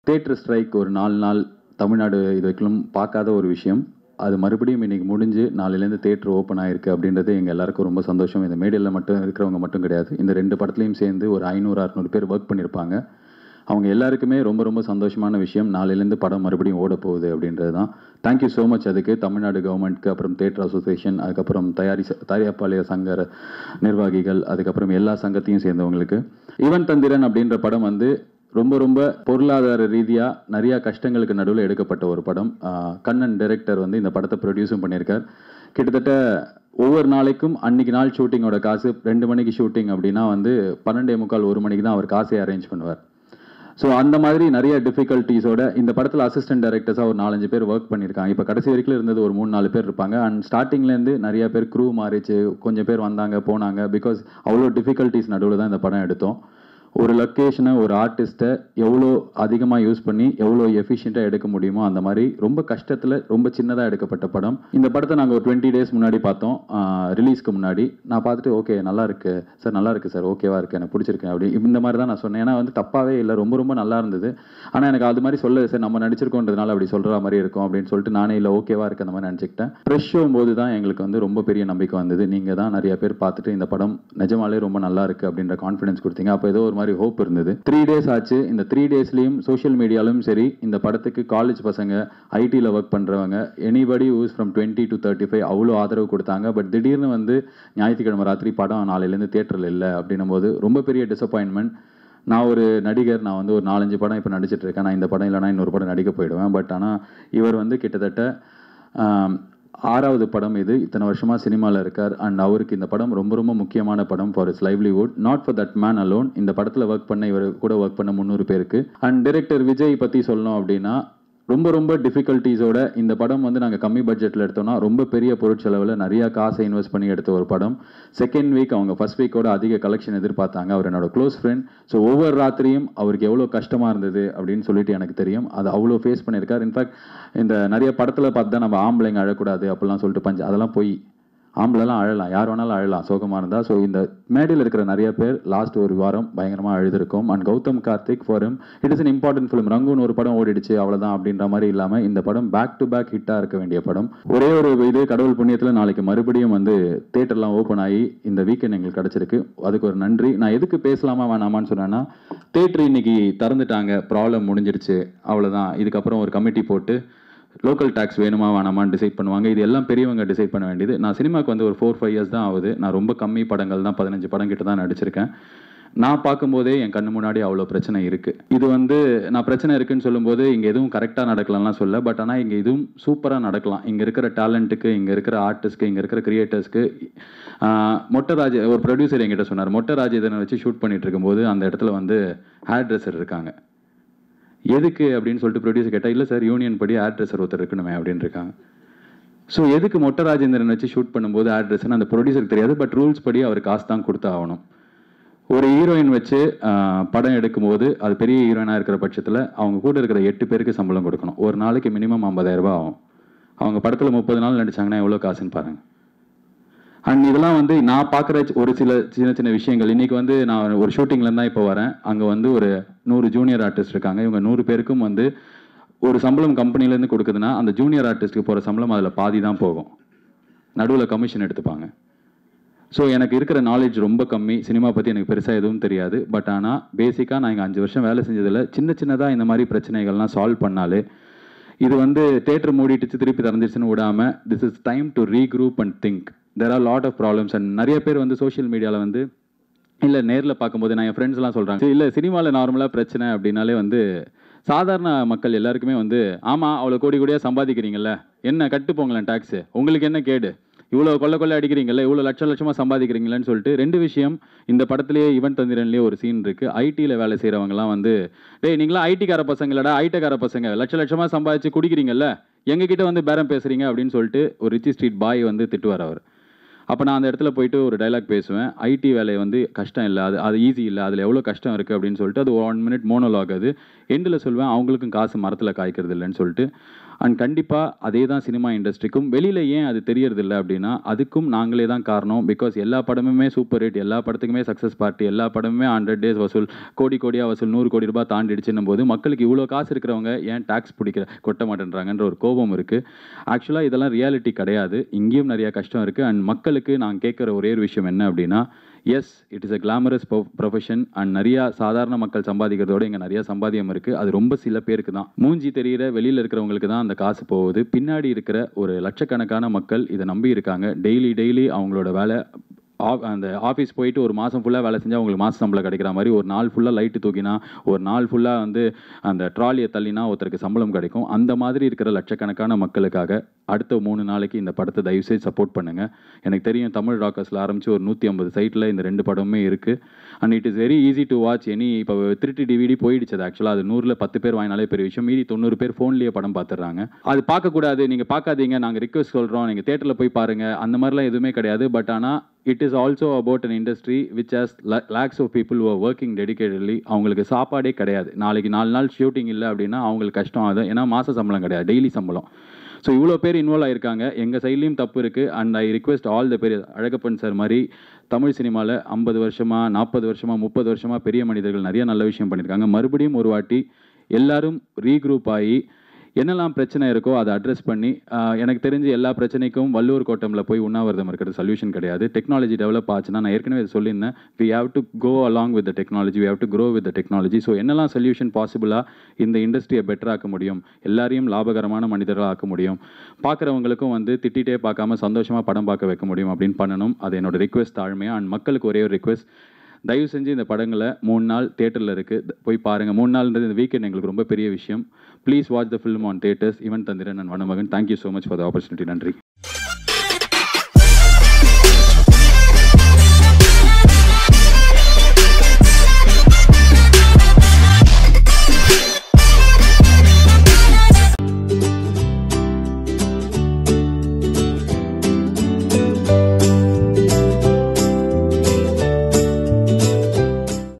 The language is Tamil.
தியேட்டர் ஸ்ட்ரைக் ஒரு 4 நாள் தமிழ்நாடு இது வரைக்கும் பார்க்காத ஒரு விஷயம். அது மறுபடியும் இன்னைக்கு முடிஞ்சு நாளையிலேருந்து தியேட்டர் ஓப்பன் ஆயிருக்கு அப்படின்றது எங்கள் எல்லாருக்கும் ரொம்ப சந்தோஷம். இந்த மேடையில் மட்டும் இருக்கிறவங்க மட்டும் கிடையாது, இந்த 2 படத்துலையும் சேர்ந்து ஒரு 500-600 பேர் ஒர்க் பண்ணியிருப்பாங்க. அவங்க எல்லாருக்குமே ரொம்ப ரொம்ப சந்தோஷமான விஷயம். நாளையிலேருந்து படம் மறுபடியும் ஓட போகுது அப்படின்றது தான். Thank you so much. அதுக்கு தமிழ்நாடு கவர்மெண்ட்க்கு, அப்புறம் தியேட்டர் அசோசியேஷன், அதுக்கப்புறம் தயாரிப்பாளர் சங்க நிர்வாகிகள், அதுக்கப்புறம் எல்லா சங்கத்தையும் சேர்ந்தவங்களுக்கு. ஈவன் தந்திரன் அப்படின்ற படம் வந்து ரொம்ப ரொம்ப பொருளாதார ரீதியாக நிறையா கஷ்டங்களுக்கு நடுவில் எடுக்கப்பட்ட ஒரு படம். கண்ணன் டைரக்டர் வந்து இந்த படத்தை ப்ரொடியூஸும் பண்ணியிருக்கார். கிட்டத்தட்ட ஒவ்வொரு நாளைக்கும் அன்றைக்கி நாள் ஷூட்டிங்கோட காசு 2 மணிக்கு ஷூட்டிங் அப்படின்னா வந்து 12:45 1 மணிக்கு தான் அவர் காசை அரேஞ்ச் பண்ணுவார். ஸோ அந்த மாதிரி நிறைய டிஃபிகல்ட்டிஸோட இந்த படத்தில் அசிஸ்டன்ட் டைரக்டர்ஸாக ஒரு 4-5 பேர் ஒர்க் பண்ணியிருக்காங்க. இப்போ கடைசி வரைக்கும் இருந்தது ஒரு 3-4 பேர் இருப்பாங்க. அண்ட் ஸ்டார்டிங்லேருந்து நிறைய பேர் க்ரூ மாறிச்சு, கொஞ்சம் பேர் வந்தாங்க போனாங்க. பிகாஸ் அவ்வளோ டிஃபிகல்ட்டிஸ் நடுவில் தான் இந்த படம் எடுத்தோம். ஒரு லொக்கேஷனை, ஒரு ஆர்டிஸ்ட்டை எவ்வளோ அதிகமாக யூஸ் பண்ணி எவ்வளோ எஃபிஷியண்ட்டாக எடுக்க முடியுமோ அந்த மாதிரி ரொம்ப கஷ்டத்தில் ரொம்ப சின்னதாக எடுக்கப்பட்ட படம். இந்த படத்தை நாங்கள் ஒரு 20 days முன்னாடி பார்த்தோம், ரிலீஸ்க்கு முன்னாடி. நான் பார்த்துட்டு ஓகே நல்லா இருக்கு சார், நல்லா இருக்கு சார், ஓகேவா இருக்குது, எனக்கு பிடிச்சிருக்கு அப்படி இந்த மாதிரி தான் நான் சொன்னேன். ஏன்னா வந்து தப்பாகவே இல்லை, ரொம்ப ரொம்ப நல்லா இருந்தது. ஆனால் எனக்கு அது மாதிரி சொல்ல சார், நம்ம நடிச்சிருக்கோன்றதுனால அப்படி சொல்கிற மாதிரி இருக்கும் அப்படின்னு சொல்லிட்டு நானே இல்லை ஓகேவா இருக்குது அந்த மாதிரி நினச்சிக்கிட்டேன். ஃப்ரெஷ் போது தான் எங்களுக்கு வந்து ரொம்ப பெரிய நம்பிக்கை வந்தது. நீங்கள் தான் நிறைய பேர் பார்த்துட்டு இந்த படம் நிஜமாலே ரொம்ப நல்லா இருக்குது அப்படின்ற கான்ஃபிடன்ஸ் கொடுத்தீங்க. அப்போ ஏதோ ஒரு மாதிரி ஹோப் இருந்தது. 3 days ஆச்சு. இந்த 3 daysலயும் சோஷியல் மீடியாலும் சரி, இந்த படத்துக்கு காலேஜ் பசங்க, ஐடியில் ஒர்க் பண்ணுறவங்க, எனிபடி ஹூஸ் ஃப்ரம் 20 to 35 அவ்வளோ ஆதரவு கொடுத்தாங்க. பட் திடீர்னு வந்து ஞாயிற்றுக்கிழமை ராத்திரி படம் நாளையிலேருந்து தியேட்டரில் இல்லை அப்படின்னும் போது ரொம்ப பெரிய டிசப்பாயின்மெண்ட். நான் ஒரு நடிகர், நான் வந்து ஒரு 4-5 படம் இப்போ நடிச்சிட்டு இருக்கேன். நான் இந்த படம் இல்லைனா இன்னொரு படம் நடிக்க போயிடுவேன். பட் ஆனால் இவர் வந்து கிட்டத்தட்ட 6வது படம் இது. இத்தனை வருஷமாக சினிமாவில் இருக்கார். அண்ட் அவருக்கு இந்த படம் ரொம்ப ரொம்ப முக்கியமான படம் for is livelihood. Not for that man alone. இந்த படத்தில் ஒர்க் பண்ண, இவர் கூட ஒர்க் பண்ண 300 பேருக்கு. அண்ட் டைரக்டர் விஜய் பற்றி சொல்லணும் அப்படின்னா ரொம்ப ரொம்ப டிஃபிகல்ட்டிஸோட இந்த படம் வந்து நாங்கள் கம்மி பட்ஜெட்டில் எடுத்தோம்னா ரொம்ப பெரிய பொருட்செலவில் நிறையா காசை இன்வெஸ்ட் பண்ணி எடுத்த ஒரு படம். செகண்ட் வீக் அவங்க ஃபர்ஸ்ட் வீக்கோட அதிக கலெக்ஷன் எதிர்பார்த்தாங்க. அவர் என்னோட க்ளோஸ் ஃப்ரெண்ட். ஸோ ஒவ்வொரு ராத்திரியும் அவருக்கு எவ்வளோ கஷ்டமாக இருந்தது அப்படின்னு சொல்லிட்டு எனக்கு தெரியும். அது அவ்வளோ ஃபேஸ் பண்ணியிருக்கார். இன்ஃபேக்ட் இந்த நிறைய படத்தில் பார்த்து தான் நம்ம ஆம்பளைங்க அழக்கூடாது அப்படிலாம் சொல்லிட்டு அதெல்லாம் போய் ஆம்பளைலாம் அழலாம், யார் வேணாலும் அழலாம் சோகமாக இருந்தால். ஸோ இந்த மேடையில் இருக்கிற நிறைய பேர் லாஸ்ட் ஒரு வாரம் பயங்கரமாக அழுதுருக்கோம். And Gautham Karthik for him it is an important film. ரங்குன்னு ஒரு படம் ஓடிடுச்சு அவ்வளோதான் அப்படின்ற மாதிரி இல்லாமல் இந்த படம் பேக் டு பேக் ஹிட்டாக இருக்க வேண்டிய படம். ஒரே ஒரு இது கடவுள் புண்ணியத்தில் நாளைக்கு மறுபடியும் வந்து தியேட்டர்லாம் ஓப்பன் ஆகி இந்த வீக்கெண்ட் எங்களுக்கு கிடச்சிருக்கு. அதுக்கு ஒரு நன்றி. நான் எதுக்கு பேசலாமா வேணாமான்னு சொன்னேன்னா, தியேட்டர் இன்னைக்கு திறந்துட்டாங்க, ப்ராப்ளம் முடிஞ்சிருச்சு அவ்வளோதான். இதுக்கப்புறம் ஒரு கமிட்டி போட்டு லோக்கல் டேக்ஸ் வேணுமா வேணாமான்னு டிசைட் பண்ணுவாங்க. இது எல்லாம் பெரியவங்க டிசைட் பண்ண வேண்டியது. நான் சினிமாவுக்கு வந்து ஒரு 4-5 years தான் ஆகுது. நான் ரொம்ப கம்மி படங்கள் தான், 15 படம் கிட்ட தான் நடிச்சிருக்கேன். நான் பார்க்கும்போதே என் கண்ணு முன்னாடி அவ்வளோ பிரச்சனை இருக்குது. இது வந்து நான் பிரச்சனை இருக்குன்னு சொல்லும்போது இங்கே எதுவும் கரெக்டாக நடக்கலாம்லாம் சொல்ல, பட் ஆனால் இங்கே இதுவும் சூப்பராக நடக்கலாம். இங்கே இருக்கிற டேலண்ட்டுக்கு, இங்கே இருக்கிற ஆர்டிஸ்ட்க்கு, இங்கே இருக்கிற கிரியேட்டர்ஸ்க்கு. மொட்டராஜ் ஒரு ப்ரொடியூசர் என்கிட்ட சொன்னார், மொட்டராஜ் இதனை வச்சு ஷூட் பண்ணிட்டு இருக்கும்போது அந்த இடத்துல வந்து ஹேர் ட்ரெஸ்ஸர் இருக்காங்க. எதுக்கு அப்படின்னு சொல்லிட்டு ப்ரொடியூசர் கேட்டால், இல்லை சார் யூனியன் படி ஹேர் ட்ரெஸ்ஸர் ஒருத்தர் இருக்கணுமே அப்படின்னு இருக்காங்க. ஸோ எதுக்கு மொட்டராஜேந்திரன் வச்சு ஷூட் பண்ணும்போது ஹேர் ட்ரெஸ்ஸர்னு அந்த ப்ரொடியூசருக்கு தெரியாது. பட் ரூல்ஸ் படி அவர் காசு தான் கொடுத்து ஆகணும். ஒரு ஹீரோயின் வச்சு படம் எடுக்கும்போது அது பெரிய ஹீரோயினாக இருக்கிற பட்சத்தில் அவங்க கூட இருக்கிற 8 பேருக்கு சம்பளம் கொடுக்கணும். ஒரு நாளைக்கு மினிமம் 50,000 ரூபாய் ஆகும். அவங்க படத்தில் 30 நாள் நடிச்சாங்கன்னா எவ்வளோ காசுன்னு பாருங்கள். அண்ட் இதெல்லாம் வந்து நான் பார்க்குற ஒரு சின்ன சின்ன விஷயங்கள். இன்றைக்கி வந்து நான் ஒரு ஷூட்டிங்லேருந்து தான் இப்போ வரேன். அங்கே வந்து ஒரு 100 ஜூனியர் ஆர்டிஸ்ட் இருக்காங்க. இவங்க 100 பேருக்கும் வந்து ஒரு சம்பளம் கம்பெனிலேருந்து கொடுக்குதுன்னா அந்த ஜூனியர் ஆர்டிஸ்ட்டுக்கு போகிற சம்பளம் அதில் பாதி தான் போகும். நடுவில் கமிஷன் எடுத்துப்பாங்க. ஸோ எனக்கு இருக்கிற நாலேஜ் ரொம்ப கம்மி. சினிமா பற்றி எனக்கு பெருசாக எதுவும் தெரியாது. பட் ஆனால் பேசிக்காக நான் இங்கே 5 வருஷம் வேலை செஞ்சதில் சின்னதாக இந்த மாதிரி பிரச்சனைகள்லாம் சால்வ் பண்ணாலே, இது வந்து தேட்டர் மூடிட்டு திருப்பி திறந்துச்சுன்னு விடாமல், this is time to regroup and think. There are lot of problems. And நிறைய பேர் வந்து சோஷியல் மீடியாவில் வந்து இல்லை நேரில் பார்க்கும்போது நான் என் ஃப்ரெண்ட்ஸ்லாம் சொல்கிறாங்க, இல்லை சினிமாவில் நார்மலாக பிரச்சனை அப்படின்னாலே வந்து சாதாரண மக்கள் எல்லாருக்குமே வந்து ஆமாம் அவ்வளோ கோடியாக சம்பாதிக்கிறீங்கல்ல, என்ன கட்டு போங்களேன் டேக்ஸு, உங்களுக்கு என்ன கேடு, இவ்வளோ கொள்ளை அடிக்கிறீங்கல்ல, இவ்வளோ லட்சமாக சம்பாதிக்கிறீங்களேன்னு சொல்லிட்டு 2 விஷயம். இந்த படத்துலேயே ஈவன் தந்திரன்லேயே ஒரு சீன் இருக்குது. ஐடியில் வேலை செய்கிறவங்கலாம் வந்து, டேய் நீங்களாம் ஐடிக்கார பசங்களடா, ஐட்டக்கார பசங்க லட்சமாக சம்பாதிச்சு குடிக்கிறீங்கல்ல, எங்ககிட்ட வந்து பேரம் பேசுகிறீங்க அப்படின்னு சொல்லிட்டு ஒரு ரிச்சி ஸ்ட்ரீட் பாய் வந்து திட்டுவார் அவர். அப்போ நான் அந்த இடத்துல போயிட்டு ஒரு டைலாக் பேசுவேன். ஐடி வேலை வந்து கஷ்டம் இல்ல. அது ஈஸி இல்ல. அதில எவ்வளோ கஷ்டம் இருக்கு அப்படின்னு சொல்லிட்டு அது 1 மினிட் மோனோலாக் அது. எண்டுல சொல்லுவேன், அவங்களுக்கும் காசு மரத்தில காய்க்கிறது இல்லன்னு சொல்லிட்டு. அண்ட் கண்டிப்பா அதே தான் சினிமா இண்டஸ்ட்ரிக்கும். வெளியில ஏன் அது தெரியறதில்ல அப்படின்னா, அதுக்கும் நாங்களே தான் காரணம். பிகாஸ் எல்லா படமுமே சூப்பர் ஹிட், எல்லா படத்துக்குமே சக்சஸ் பார்ட்டி, எல்லா படமுமே 100 டேஸ் வசூல், கோடி கோடியா வசூல், 100 கோடி ரூபாய் தாண்டிடுச்சுன்னும் போது, மக்களுக்கு இவ்வளோ காசு இருக்கிறவங்க ஏன் டாக்ஸ் கொட்ட மாட்டேன்றாங்கன்ற ஒரு கோபம் இருக்கு. ஆக்சுவலா இதெல்லாம் ரியாலிட்டி கிடையாது. இங்கேயும் நிறைய கஷ்டம் இருக்கு. அண்ட் மக்களுக்கு நான் கேட்கிற ஒரே ஒரு விஷயம் என்ன அப்படின்னா, S it is a glamorous profession and நிறையா சாதாரண மக்கள் சம்பாதிக்கிறதோட இங்கே நிறையா சம்பாதியம் இருக்குது. அது ரொம்ப சில பேருக்கு தான், மூஞ்சி தெரிகிற வெளியில் இருக்கிறவங்களுக்கு தான் அந்த காசு போகுது. பின்னாடி இருக்கிற ஒரு லட்சக்கணக்கான மக்கள் இதை நம்பி இருக்காங்க. டெய்லி அவங்களோட வேலை அந்த ஆஃபீஸ் போயிட்டு ஒரு மாதம் ஃபுல்லாக வேலை செஞ்சால் அவங்களுக்கு மாத சம்பளம் கிடைக்கிற மாதிரி, ஒரு நாள் ஃபுல்லாக லைட்டு தூக்கினா, ஒரு நாள் ஃபுல்லாக வந்து அந்த ட்ராலியை தள்ளினா ஒருத்தருக்கு சம்பளம் கிடைக்கும். அந்த மாதிரி இருக்கிற லட்சக்கணக்கான மக்களுக்காக அடுத்த 3 நாளைக்கு இந்த படத்தை தயவுசெய்து சப்போர்ட் பண்ணுங்கள். எனக்கு தெரியும் தமிழ் ராக்கர்ஸில் ஆரம்பித்து ஒரு 150 சைட்டில் இந்த 2 படமுமே இருக்குது. And it is very easy to watch இப்போ 3D DVD போயிடுச்சு. அது ஆக்சுவலாக அது 100ல் 10 பேர் வாங்கினாலே பெரிய விஷயம். மீதி 90 பேர் ஃபோன்லேயே படம் பார்த்துடுறாங்க. அது பார்க்கக்கூடாது, நீங்கள் பார்க்காதீங்க, நாங்கள் ரிக்வெஸ்ட் சொல்கிறோம், நீங்கள் தேட்டரில் போய் பாருங்கள், அந்த மாதிரிலாம் எதுவுமே கிடையாது. பட் ஆனால் it is also about an industry which has lakhs of people who are working dedicatedly. அவங்களுக்கு சாப்பாடே கிடையாது. நாளைக்கு 4 நாள் ஷூட்டிங் இல்லை அப்படின்னா அவங்களுக்கு கஷ்டம். அது ஏன்னா மாத சம்பளம் கிடையாது, டெய்லி சம்பளம். ஸோ இவ்வளோ பேர் இன்வால்வ் ஆகிருக்காங்க. எங்கள் சைட்லேயும் தப்பு இருக்குது. And I request all the பேர், அழகப்பன் சார் மாதிரி தமிழ் சினிமாவில் 50 வருஷமாக 40 வருஷமாக 30 வருஷமாக பெரிய மனிதர்கள் நிறைய நல்ல விஷயம் பண்ணியிருக்காங்க. மறுபடியும் ஒரு வாட்டி எல்லாரும் ரீக்ரூப் ஆகி என்னெல்லாம் பிரச்சனை இருக்கோ அதை அட்ரஸ் பண்ணி, எனக்கு தெரிஞ்சு எல்லா பிரச்சனைக்கும் வள்ளுவர் கோட்டமில் போய் உண்ணாவிரதம் இருக்கிறது சொல்யூஷன் கிடையாது. டெக்னாலஜி டெவலப் ஆச்சுன்னா, நான் ஏற்கனவே சொல்லியிருந்தேன், we have to go along with the technology, we have to grow with the technology. So என்னெல்லாம் சொல்யூஷன் பாசிபிளாக இந்த இண்டஸ்ட்ரியை பெட்டர் ஆக்க முடியும், எல்லாரையும் லாபகரமான மனிதர்களாக ஆக்க முடியும், பார்க்குறவங்களுக்கும் வந்து திட்டிகிட்டே பார்க்காம சந்தோஷமாக படம் பார்க்க வைக்க முடியும் அப்படின்னு பண்ணணும். அது என்னோட ரிக்வெஸ்ட் தாழ்மையாக. அண்ட் மக்களுக்கு ஒரே ஒரு ரிக்வெஸ்ட், தயவு செஞ்சு இந்த படங்களை 3 நாள் தேட்டரில் இருக்குது, போய் பாருங்கள். 3 நாள்ன்றது இந்த வீக்கெண்ட் எங்களுக்கு ரொம்ப பெரிய விஷயம். Please watch the film on theatres. Ivan Thanthiran and Vanamagan. Thank you so much for the opportunity. நன்றி.